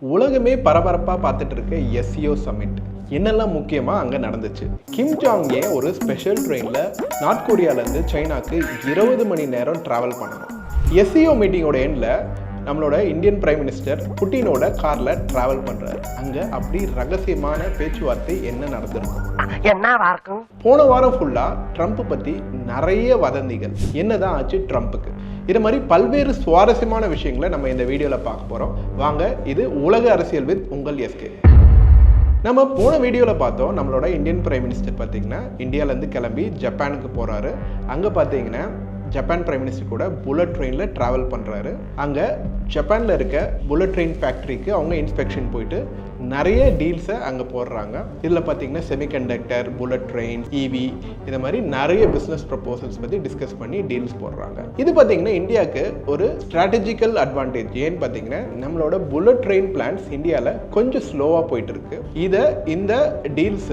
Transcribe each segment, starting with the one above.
உலகமே பரபரப்பாக பார்த்துட்டு இருக்க எஸ்சிஓ சமிட் என்னெல்லாம் முக்கியமாக அங்கே நடந்துச்சு. கிம் ஜாங் ஏ ஒரு ஸ்பெஷல் ட்ரெயினில் நார்த் கொரியாவிலேருந்து சைனாக்கு 20 மணி நேரம் ட்ராவல் பண்ணணும். எஸ்சிஓ மீட்டிங்கோட எண்டில் நம்மளோட இந்தியன் பிரைம் மினிஸ்டர் புட்டினோட காரில் ட்ராவல் பண்ணுறாரு. அங்கே அப்படி ரகசியமான பேச்சுவார்த்தை என்ன நடந்திருக்கும்? போன வாரம் ஃபுல்லாக ட்ரம்ப் பற்றி நிறைய வதந்திகள் என்னதான் ஆச்சு ட்ரம்ப்புக்கு, இது மாதிரி பல்வேறு சுவாரஸ்யமான விஷயங்களை நம்ம இந்த வீடியோவில் பார்க்க போகிறோம். வாங்க, இது உலக அரசியல் வித் உங்கள் எஸ்கே. நம்ம போன வீடியோவில் பார்த்தோம், நம்மளோட இந்தியன் பிரைம் மினிஸ்டர் பார்த்தீங்கன்னா இந்தியாவிலேருந்து கிளம்பி ஜப்பானுக்கு போகிறாரு. அங்கே பார்த்தீங்கன்னா ஜப்பான் பிரைம் மினிஸ்டர் கூட புல்லட் ட்ரெயினில் ட்ராவல் பண்ணுறாரு. அங்கே ஜப்பானில் இருக்க புல்லட் ட்ரெயின் ஃபேக்ட்ரிக்கு அவங்க இன்ஸ்பெக்ஷன் போயிட்டு நிறைய டீல்ஸை அங்கே போடுறாங்க. இதில் பார்த்தீங்கன்னா செமிகண்டக்டர், புல்லட் ட்ரெயின், இவி, இது மாதிரி நிறைய பிஸ்னஸ் ப்ரப்போசல்ஸ் பற்றி டிஸ்கஸ் பண்ணி டீல்ஸ் போடுறாங்க. இது பார்த்தீங்கன்னா இந்தியாவுக்கு ஒரு ஸ்ட்ராட்டஜிக்கல் அட்வான்டேஜ். ஏன்னு பார்த்தீங்கன்னா நம்மளோட புல்லட் ட்ரெயின் பிளான்ஸ் இந்தியாவில் கொஞ்சம் ஸ்லோவாக போயிட்டு இருக்கு. இந்த டீல்ஸ்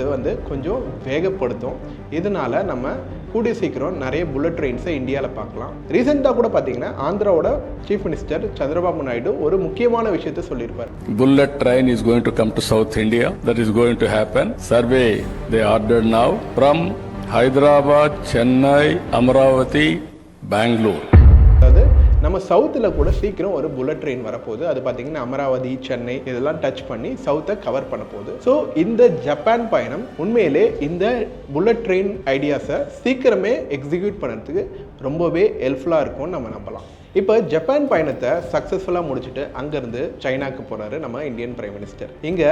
கொஞ்சம் வேகப்படுத்தும். இதனால நம்ம கூடிய சீக்கிரம் நிறைய புல்லட் ட்ரெயின்ஸை இந்தியாவில் பார்க்கலாம். ரீசெண்டாக கூட பார்த்தீங்கன்னா ஆந்திராவோட சீஃப் மினிஸ்டர் சந்திரபாபு நாயுடு ஒரு முக்கியமான விஷயத்தை சொல்லியிருப்பார். Bullet train is going to come to South India. That is going to happen. Survey they ordered now from Hyderabad, Chennai, Amaravati, Bangalore. அதாவது நம்ம சவுத்தில் கூட சீக்கிரம் ஒரு புல்லட் ட்ரெயின் வரப்போகுது. அது பார்த்தீங்கன்னா அமராவதி, சென்னை இதெல்லாம் டச் பண்ணி சவுத்தை கவர் பண்ண போகுது. ஸோ இந்த ஜப்பான் பயணம் உண்மையிலே இந்த புல்லட் ட்ரெயின் ஐடியாஸை சீக்கிரமே எக்ஸிக்யூட் பண்ணுறதுக்கு ரொம்பவே ஹெல்ப்ஃபுல்லாக இருக்கும்னு நம்ம நம்பலாம். இப்போ ஜப்பான் பயணத்தை சக்ஸஸ்ஃபுல்லாக முடிச்சுட்டு அங்கேருந்து சைனாக்கு போகிறாரு நம்ம இந்தியன் பிரைம் மினிஸ்டர். இங்கே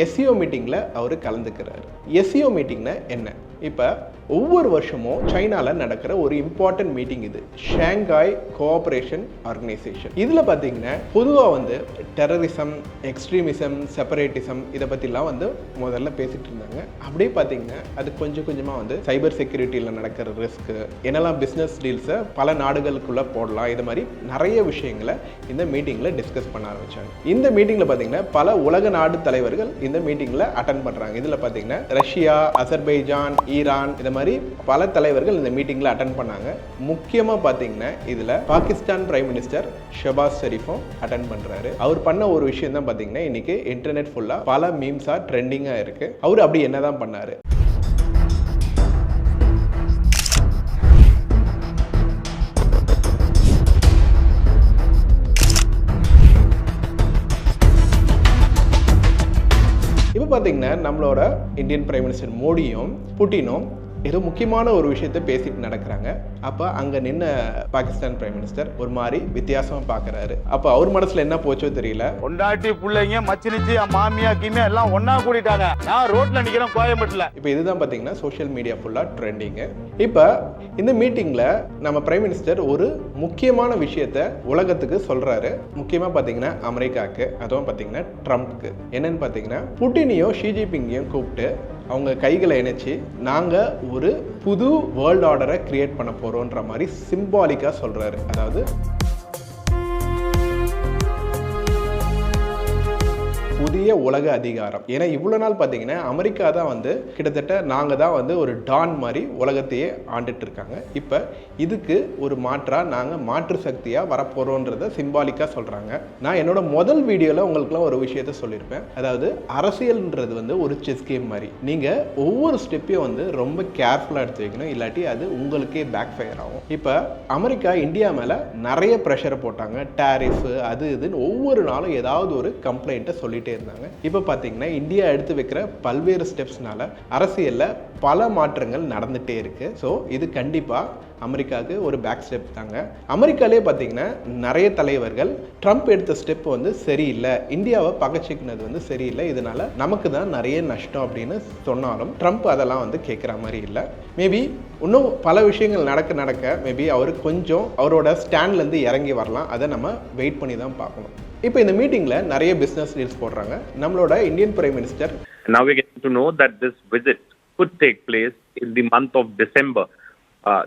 எஸ்சிஓ மீட்டிங்கில் அவர் கலந்துக்கிறாரு. எஸ்சிஓ மீட்டிங்னா என்ன? இப்போ ஒவ்வொரு வருஷமும் சைனாவில் நடக்கிற ஒரு இம்பார்ட்டன்ட் மீட்டிங் இது, ஷாங்காய் கோஆப்ரேஷன் ஆர்கனைசேஷன். இதில் பார்த்தீங்கன்னா பொதுவாக டெரரிசம், எக்ஸ்ட்ரீமிசம், செப்பரேட்டிசம் இதை பற்றிலாம் முதல்ல பேசிகிட்டு இருந்தாங்க. அப்படியே பார்த்தீங்கன்னா அது கொஞ்சம் கொஞ்சமாக சைபர் செக்யூரிட்டியில் நடக்கிற ரிஸ்க்கு, என்னெல்லாம் பிஸ்னஸ் டீல்ஸை பல நாடுகளுக்குள்ளே போடலாம், இது மாதிரி நிறைய விஷயங்களை இந்த மீட்டிங்கில் டிஸ்கஸ் பண்ண ஆரம்பித்தாங்க. இந்த மீட்டிங்கில் பார்த்தீங்கன்னா பல உலக நாடு தலைவர்கள் இந்த மீட்டிங்கில் அட்டன் பண்ணுறாங்க. இதில் பார்த்தீங்கன்னா ரஷ்யா, அசர்பைஜான், ஈரான், இது மாதிரி பல தலைவர்கள் இந்த மீட்டிங்கில் அட்டன் பண்ணாங்க. முக்கியமாக பார்த்தீங்கன்னா இதில் பாகிஸ்தான் பிரைம் மினிஸ்டர் ஷெபாஸ் ஷெரீஃபும் அட்டன் பண்ணுறாரு. அவர் பண்ண ஒரு விஷயம் தான் பார்த்தீங்கன்னா இன்னைக்கு இன்டர்நெட் ஃபுல்லாக பல மீம்ஸாக ட்ரெண்டிங்காக இருக்கு. அவர் அப்படி என்னதான் பண்ணாரு? இப்போ பார்த்தீங்கன்னா நம்மளோட இந்தியன் பிரைம் மினிஸ்டர் மோடியும் புட்டினும் ஏதோ முக்கியமான ஒரு விஷயத்த பேசிட்டு நடக்கிறாங்க. அப்போ அங்கே நின்ன பாகிஸ்தான் பிரைம் மினிஸ்டர் ஒரு மாதிரி வித்தியாசமாக பார்க்குறாரு. அப்போ அவர் மனசில் என்ன போச்சோ தெரியல. கொண்டாட்டி பிள்ளைங்க மச்சினிச்சு மாமியா கீமியா எல்லாம் ஒன்னா கூட்டிட்டாங்க. நான் ரோட்ல நிக்கிறேன் கோயம்பேட்டில். இப்போ இதுதான் பார்த்தீங்கன்னா சோஷியல் மீடியா ஃபுல்லாக ட்ரெண்டிங்கு. இப்போ இந்த மீட்டிங்கில் நம்ம பிரைம் மினிஸ்டர் ஒரு முக்கியமான விஷயத்த உலகத்துக்கு சொல்கிறாரு. முக்கியமாக பார்த்தீங்கன்னா அமெரிக்காவுக்கு, அதுவும் பார்த்தீங்கன்னா ட்ரம்ப்க்கு. என்னன்னு பார்த்தீங்கன்னா புட்டினையும் ஷி ஜின்பிங்கையும் கூப்பிட்டு அவங்க கைகளை இணைச்சி நாங்கள் ஒரு புது வேர்ல்ட் ஆர்டரை கிரியேட் பண்ண போகிறோன்ற மாதிரி சிம்பாலிக்காக சொல்கிறாரு. அதாவது புதிய உலக அதிகாரம். ஏன்னா இவ்வளோ நாள் பார்த்தீங்கன்னா அமெரிக்கா தான் கிட்டத்தட்ட நாங்கள் தான் ஒரு டான் மாதிரி உலகத்தையே ஆண்டுட்டு இருக்காங்க. இப்போ இதுக்கு ஒரு மாற்றாக நாங்கள் மாற்று சக்தியாக வரப்போகிறோன்றதை சிம்பாலிக்காக சொல்கிறாங்க. நான் என்னோட முதல் வீடியோவில் உங்களுக்குலாம் ஒரு விஷயத்த சொல்லியிருப்பேன். அதாவது அரசியல்ன்றது ஒரு செஸ் கேம் மாதிரி. நீங்கள் ஒவ்வொரு ஸ்டெப்பையும் ரொம்ப கேர்ஃபுல்லாக எடுத்து வைக்கணும், இல்லாட்டி அது உங்களுக்கே பேக் ஃபயர் ஆகும். இப்போ அமெரிக்கா இந்தியா மேலே நிறைய ப்ரெஷரை போட்டாங்க. டேரிஃப் அது இதுன்னு ஒவ்வொரு நாளும் ஏதாவது ஒரு கம்ப்ளைண்ட்டை சொல்லிட்டே இருந்தாங்க. இப்போ பார்த்தீங்கன்னா இந்தியா எடுத்து வைக்கிற பல்வேறு ஸ்டெப்ஸ்னால அரசியலில் பல மாற்றங்கள் நடந்துகிட்டே இருக்கு. ஸோ இது கண்டிப்பாக அமெரிக்காவுக்கு ஒரு பேக் ஸ்டெப் தாங்க. அமெரிக்காலே பார்த்தீங்கன்னா நிறைய தலைவர்கள் ட்ரம்ப் எடுத்த ஸ்டெப் சரியில்லை, இந்தியாவை பகச்சிக்கினது சரியில்லை, இதனால நமக்கு தான் நிறைய நஷ்டம் அப்படின்னு சொன்னாலும் ட்ரம்ப் அதெல்லாம் கேட்குற மாதிரி இல்லை. மேபி இன்னும் பல விஷயங்கள் நடக்க மேபி அவர் கொஞ்சம் அவரோட ஸ்டாண்ட்லேருந்து இறங்கி வரலாம். அதை நம்ம வெயிட் பண்ணி தான் பார்க்கணும். இப்போ இந்த மீட்டிங்ல நிறைய பிசினஸ் டீல்ஸ் போடுறாங்க. நம்மளோட Indian prime minister Now we get to know that this visit could take place in the month of December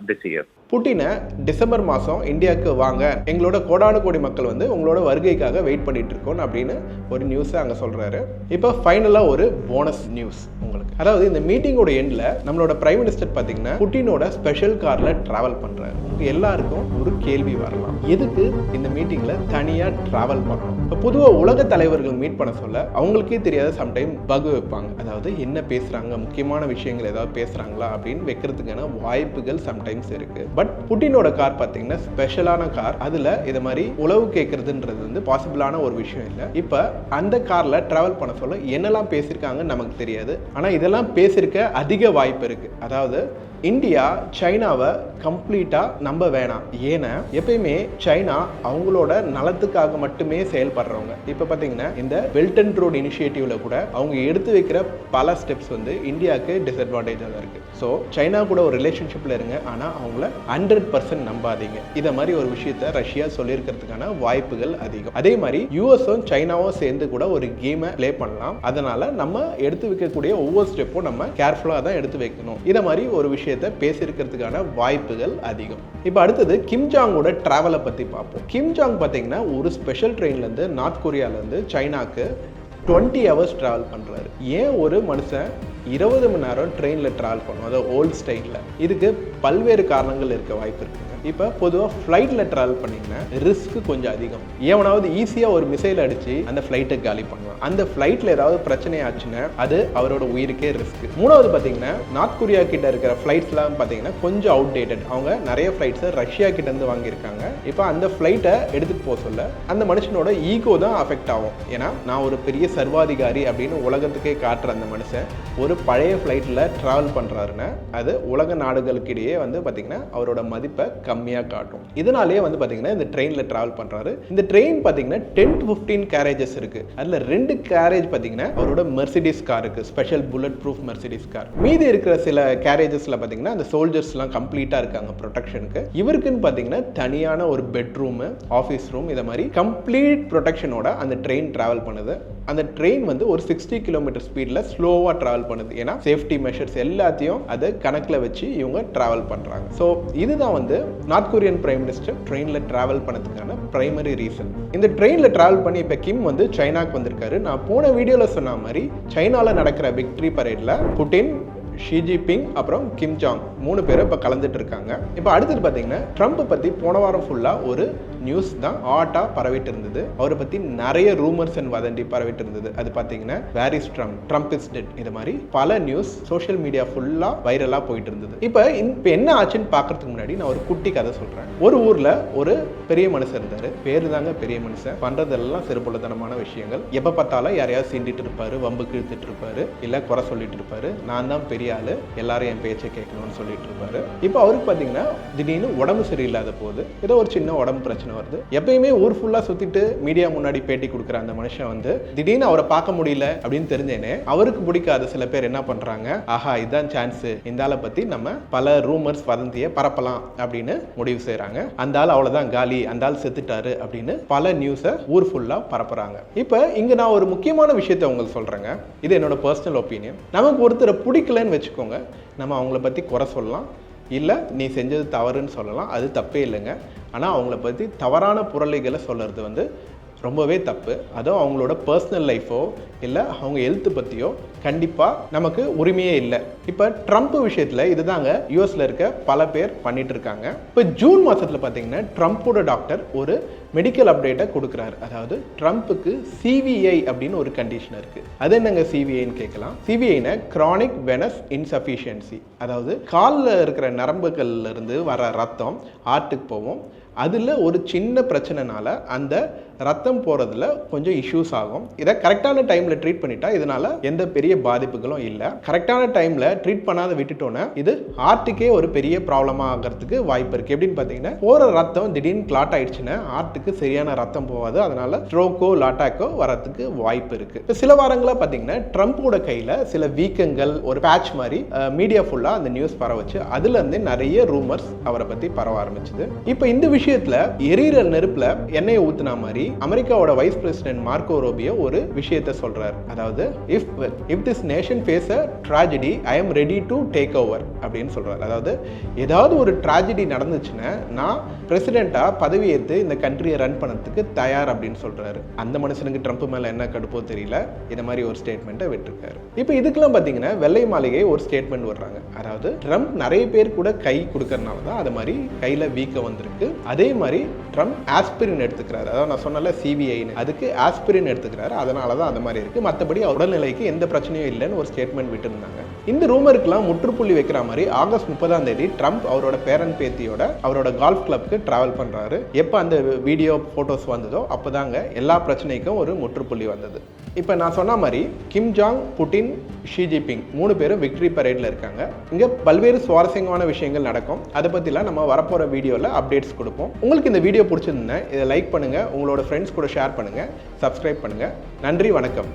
this year. புட்டினை டிசம்பர் மாதம் இந்தியாவுக்கு வாங்க, எங்களோட கோடானு கோடி மக்கள் உங்களோட வருகைக்காக வெயிட் பண்ணிட்டு இருக்கோம் அப்படின்னு ஒரு நியூஸை அங்கே சொல்கிறாரு. இப்போ ஃபைனலாக ஒரு போனஸ் நியூஸ் உங்களுக்கு. அதாவது இந்த மீட்டிங்கோட எண்டில் நம்மளோட பிரைம் மினிஸ்டர் பார்த்தீங்கன்னா புட்டினோட ஸ்பெஷல் காரில் ட்ராவல் பண்ணுறாரு. எல்லாருக்கும் ஒரு கேள்வி வரலாம், எதுக்கு இந்த மீட்டிங்கில் தனியாக ட்ராவல் பண்ணணும்? இப்போ பொதுவாக உலக தலைவர்கள் மீட் பண்ண சொல்ல அவங்களுக்கே தெரியாத சம்டைம் பக் வைப்பாங்க. அதாவது என்ன பேசுறாங்க, முக்கியமான விஷயங்கள் ஏதாவது பேசுறாங்களா அப்படின்னு வைக்கிறதுக்கான வாய்ப்புகள் சம்டைம்ஸ் இருக்கு. பட் புட்டினோட கார் பார்த்தீங்கன்னா ஸ்பெஷலான கார். அதுல இதை மாதிரி உளவு கேட்கறதுன்றது வந்து பாசிபிளான ஒரு விஷயம் இல்லை. இப்போ அந்த கார்ல டிராவல் பண்ண சொல்ல என்னெல்லாம் பேசியிருக்காங்கன்னு நமக்கு தெரியாது. ஆனா இதெல்லாம் பேசியிருக்க அதிக வாய்ப்பு இருக்கு. அதாவது இந்தியா சைனாவை கம்ப்ளீட்டா நம்ப வேணாம். ஏன்னா எப்பயுமே சைனா அவங்களோட நலத்துக்காக மட்டுமே செயல்படுறவங்க. இப்ப பாத்தீங்கன்னா இந்த பெல்ட் அண்ட் ரோட் இனிஷியேட்டிவ்ல கூட அவங்க எடுத்து வைக்கிற பல ஸ்டெப்ஸ் வந்து இந்தியாவுக்கு டிஸ்அட்வான்டேஜா தான் இருக்கு. ஸோ சைனா கூட ஒரு ரிலேஷன்ஷிப்ல இருங்க, ஆனா அவங்கள 100% நம்பாதீங்க. இதை மாதிரி ஒரு விஷயத்த ரஷ்யா சொல்லியிருக்கிறதுக்கான வாய்ப்புகள் அதிகம். அதே மாதிரி யூஎஸும் சைனாவும் சேர்ந்து கூட ஒரு கேமை பிளே பண்ணலாம். அதனால நம்ம எடுத்து வைக்கக்கூடிய ஒவ்வொரு ஸ்டெப்பும் நம்ம கேர்ஃபுல்லா தான் எடுத்து வைக்கணும். இதை மாதிரி ஒரு விஷயத்தை பேசியிருக்கிறதுக்கான வாய்ப்புகள் அதிகம். இப்போ அடுத்தது கிம் ஜாங்கோட டிராவலை பத்தி பார்ப்போம். கிம் ஜாங் பார்த்தீங்கன்னா ஒரு ஸ்பெஷல் ட்ரெயின்ல இருந்து நார்த் கொரியால இருந்து சைனாக்கு 20 hours டிராவல் பண்றாரு. ஏன் ஒரு மனுஷன் 20 மணி நேரம் ட்ரெயின்ல டிராவல் பண்ணும், அதாவது ஓல்ட் ஸ்டைல்ல? இதுக்கு பல்வேறு காரணங்கள் இருக்க வாய்ப்பு இருக்குங்க. இப்போ பொதுவாக ஃப்ளைட்ல டிராவல் பண்ணீங்கன்னா ரிஸ்க் கொஞ்சம் அதிகம். ஏவனாவது ஈஸியா ஒரு மிசைல் அடிச்சு அந்த ஃப்ளைட்டை காலி பண்ணுவான். அந்த ஃப்ளைட்ல ஏதாவது பிரச்சனை ஆச்சுன்னா அது அவரோட உயிருக்கே ரிஸ்க். மூணாவது பார்த்தீங்கன்னா நார்த் கொரியா கிட்ட இருக்கிற ஃப்ளைட்ஸ்லாம் பார்த்தீங்கன்னா கொஞ்சம் அவுடேட்டட். அவங்க நிறைய ஃப்ளைட்ஸை ரஷ்யா கிட்ட இருந்து வாங்கியிருக்காங்க. இப்போ அந்த ஃப்ளைட்டை எடுத்துட்டு போக சொல்ல அந்த மனுஷனோட ஈகோ தான் அஃபெக்ட் ஆகும். ஏன்னா நான் ஒரு பெரிய சர்வாதிகாரி அப்படின்னு உலகத்துக்கே காட்டுற அந்த மனுஷன் ஒரு பழைய ஃப்ளைட்டில் ட்ராவல் பண்ணுறாருன்னா அது உலக நாடுகளுக்கு இடையே வந்து பார்த்தீங்கன்னா அவரோட மதிப்பை கம்மியாக காட்டும். இதனாலேயே வந்து பார்த்தீங்கன்னா இந்த ட்ரெயினில் ட்ராவல் பண்ணுறாரு. இந்த ட்ரெயின் பார்த்தீங்கன்னா 10 to 15 கேரேஜஸ் இருக்கு. அதில் 2 கேரேஜ் பார்த்தீங்கன்னா அவரோட மெர்சிடிஸ் கார் இருக்கு, special bullet proof Mercedes car. மீதி இருக்கிற சில கேரேஜஸ்ல பார்த்தீங்கன்னா அந்த சோல்ஜர்ஸ்லாம் கம்ப்ளீட்டாக இருக்காங்க ப்ரொடெக்ஷனுக்கு. இவருக்குன்னு பார்த்தீங்கன்னா தனியான ஒரு பெட்ரூம், ஆஃபீஸ் ரூம், இதை மாதிரி கம்ப்ளீட் ப்ரொடெக்ஷனோட அந்த ட்ரெயின் ட்ராவல் பண்ணுது. அந்த ட்ரெயின் வந்து ஒரு 60 கிலோமீட்டர் ஸ்பீடில் ஸ்லோவாக ட்ராவல் பண்ணுது. ஏன்னா சேஃப்டி மெஷர்ஸ் எல்லாத்தையும் அதை கணக்கில் வச்சு இவங்க ட்ராவல் பண்ணுறாங்க. ஸோ இதுதான் வந்து நார்த் கொரியன் பிரைம் மினிஸ்டர் ட்ரெயினில் ட்ராவல் பண்ணதுக்கான பிரைமரி ரீசன். இந்த ட்ரெயினில் ட்ராவல் பண்ணி இப்போ கிம் வந்து சைனாக்கு வந்திருக்காரு. நான் போன வீடியோவில் சொன்ன மாதிரி சைனாவில் நடக்கிற விக்டரி பரேடில் புட்டின், ஷி ஜின்பிங் அப்புறம் கிம் ஜாங் 3 பேரும் இப்போ கலந்துட்டு இருக்காங்க. இப்போ அடுத்தது பார்த்தீங்கன்னா ட்ரம்ப் பற்றி போன வாரம் ஃபுல்லாக ஒரு நியூஸ் தான் ஹாட்டா பரவிட்டு இருந்தது. அவரை பற்றி நிறைய ரூமர்ஸ் அண்ட் வதந்தி பரவிட்டு இருந்தது. அது பார்த்தீங்கன்னா where is Trump, Trump is dead, இது மாதிரி பல நியூஸ் சோஷியல் மீடியா ஃபுல்லாக வைரலாக போயிட்டு இருந்தது. இப்போ என்ன ஆச்சுன்னு பார்க்கறதுக்கு முன்னாடி நான் ஒரு குட்டி கதை சொல்கிறேன். ஒரு ஊரில் ஒரு பெரிய மனுஷன் இருந்தார். பேரு தாங்க பெரிய மனுஷன். பண்ணுறதெல்லாம் சிறுபுலத்தனமான விஷயங்கள். எப்போ பார்த்தாலும் யாரையாவது சீண்டிட்டு இருப்பாரு, வம்புக்கு இழுத்துட்டு இருப்பாரு, இல்லை குறை சொல்லிட்டு இருப்பாரு. நான் தான் பெரிய ஆளு, எல்லாரும் என் பேச்சை கேட்கணும்னு சொல்லிட்டு இருப்பாரு. இப்போ அவருக்கு பார்த்தீங்கன்னா திடீர்னு உடம்பு சரியில்லாத போது ஏதோ ஒரு சின்ன உடம்பு பிரச்சனை வருது. எப்பயுமே ஊர் ஃபுல்லா சுத்திட்டு மீடியா முன்னாடி பேட்டி கொடுக்குற அந்த மனுஷன் வந்து திடீர்னு அவரை பார்க்க முடியல அப்படின்னு தெரிஞ்சேனே அவருக்கு பிடிக்காத சில பேர் என்ன பண்றாங்க, ஆஹா இதுதான் சான்ஸ், இந்த ஆளை பத்தி நம்ம பல ரூமர்ஸ் வதந்தியை பரப்பலாம் அப்படின்னு முடிவு செய்யறாங்க. அந்த ஆள் அவ்வளவுதான் காலி, அந்த ஆள் செத்துட்டாரு அப்படின்னு பல நியூஸை ஊர் ஃபுல்லா பரப்புறாங்க. இப்போ இங்க நான் ஒரு முக்கியமான விஷயத்தை உங்களுக்கு சொல்றேங்க. இது என்னோட பர்சனல் ஒப்பீனியன். நமக்கு ஒருத்தரை பிடிக்கலன்னு வச்சுக்கோங்க, நம்ம அவங்கள பத்தி குறை சொல்லலாம், இல்லை நீ செஞ்சது தவறுன்னு சொல்லலாம், அது தப்பே இல்லைங்க. ஆனால் அவங்கள பற்றி தவறான புரளிகளை சொல்கிறது வந்து ரொம்பவே தப்பு. அதுவும் அவங்களோட பர்சனல் லைஃபோ இல்லை அவங்க ஹெல்த்து பற்றியோ கண்டிப்பாக நமக்கு உரிமையே இல்லை. இப்போ ட்ரம்ப் விஷயத்தில் இதுதாங்க யூஎஸில் இருக்க பல பேர் பண்ணிட்டு இருக்காங்க. இப்போ ஜூன் மாதத்தில் பார்த்தீங்கன்னா ட்ரம்ப்போட டாக்டர் ஒரு மெடிக்கல் அப்டேட்டை கொடுக்குறாரு. அதாவது ட்ரம்ப்புக்கு சிவிஐ அப்படின்னு ஒரு கண்டிஷன் இருக்குது. அது என்னங்க சிவிஐன்னு கேட்கலாம். சிவிஐனா கிரானிக் வெனஸ் இன்சஃபிஷியன்சி. அதாவது காலில் இருக்கிற நரம்புகள்ல இருந்து வர ரத்தம் ஹார்ட்டுக்கு போகும். அதில் ஒரு சின்ன பிரச்சனைனால அந்த ரத்தம் போகிறதுல கொஞ்சம் இஷ்யூஸ் ஆகும். இதை கரெக்டான டைமில் ட்ரீட் பண்ணிட்டா இதனால் எந்த பெரிய பாதிப்புகளும் இல்லை. கரெக்டான டைமில் ட்ரீட் பண்ணாத விட்டுட்டோன்னா இது ஹார்ட்டுக்கே ஒரு பெரிய ப்ராப்ளமாக ஆகிறதுக்கு வாய்ப்பு இருக்குது. எப்படின்னு பார்த்தீங்கன்னா போகிற ரத்தம் திடீர்னு கிளாட் ஆயிடுச்சுன்னா ஹார்ட்டுக்கு சரியான ரத்தம் போகாது. அதனால் ஸ்ட்ரோக்கோ லாட்டாக்கோ வரதுக்கு வாய்ப்பு இருக்குது. இப்போ சில வாரங்களாக பார்த்தீங்கன்னா ட்ரம்ப்போட கையில் சில வீக்கங்கள் ஒரு பேட்ச் மாதிரி மீடியா ஃபுல்லாக அந்த நியூஸ் பரவச்சு. அதுலேருந்து நிறைய ரூமர்ஸ் அவரை பற்றி பரவ ஆரம்பிச்சுது. இப்போ இந்த விஷயத்தில் எரியிற நெருப்பில் எண்ணெயை ஊற்றின மாதிரி அமெரிக்காவோட வைஸ் பிரசிடென்ட் மார்க்கோ ரூபியோ ஒரு விஷயத்தை சொல்றாரு. அதாவது if this nation face a tragedy I am ready to take over அப்படின்னு சொல்றாரு. அதாவது ஏதாவது ஒரு ட்ராஜடி நடந்துச்சுன்னா நான் பிரசிடென்ட்டா பதவி ஏற்று இந்த கண்ட்ரி கண்ட்ரியை ரன் பண்ணுறதுக்கு தயார் அப்படின்னு சொல்கிறாரு. அந்த மனுஷனுக்கு ட்ரம்ப் மேலே என்ன கடுப்போ தெரியல, இந்த மாதிரி ஒரு ஸ்டேட்மெண்ட்டை விட்டுருக்காரு. இப்போ இதுக்கெல்லாம் பார்த்தீங்கன்னா வெள்ளை மாளிகை ஒரு ஸ்டேட்மெண்ட் வர்றாங்க. அதாவது ட்ரம்ப் நிறைய பேர் கூட கை கொடுக்கறனால தான் அது மாதிரி கையில் வீக்கம் வந்திருக்கு. அதே மாதிரி ட்ரம்ப் ஆஸ்பிரின் எடுத்துக்கிறாரு. அதாவது நான் சொன்னல சிபிஐன்னு, அதுக்கு ஆஸ்பிரின் எடுத்துக்கிறாரு, அதனால தான் அந்த மாதிரி இருக்குது. மற்றபடி உடல்நிலைக்கு எந்த பிரச்சனையும் இல்லைன்னு ஒரு ஸ்டேட்மெண்ட் விட்டுருந்தாங்க. இந்த ரூமருக்குலாம் முற்றுப்புள்ளி வைக்கிற மாதிரி ஆகஸ்ட் 30 ட்ரம்ப் அவரோட பேரன் பேத்தியோட அவரோட கால்ஃப் கிளப்க்கு டிராவல் பண்ணுறாரு. எப்போ அந்த வீடியோ ஃபோட்டோஸ் வந்ததோ அப்போதாங்க எல்லா பிரச்சனைக்கும் ஒரு முற்றுப்புள்ளி வந்தது. இப்போ நான் சொன்ன மாதிரி Kim Jong, Putin, Xi Jinping 3 பேரும் விக்டரி பரேடில் இருக்காங்க. இங்கே பல்வேறு சுவாரஸ்யமான விஷயங்கள் நடக்கும். அதை பற்றிலாம் நம்ம வரப்போகிற வீடியோவில் அப்டேட்ஸ் கொடுப்போம். உங்களுக்கு இந்த வீடியோ பிடிச்சிருந்தேன், இதை லைக் பண்ணுங்கள், உங்களோட ஃப்ரெண்ட்ஸ் கூட ஷேர் பண்ணுங்கள், சப்ஸ்கிரைப் பண்ணுங்கள். நன்றி, வணக்கம்.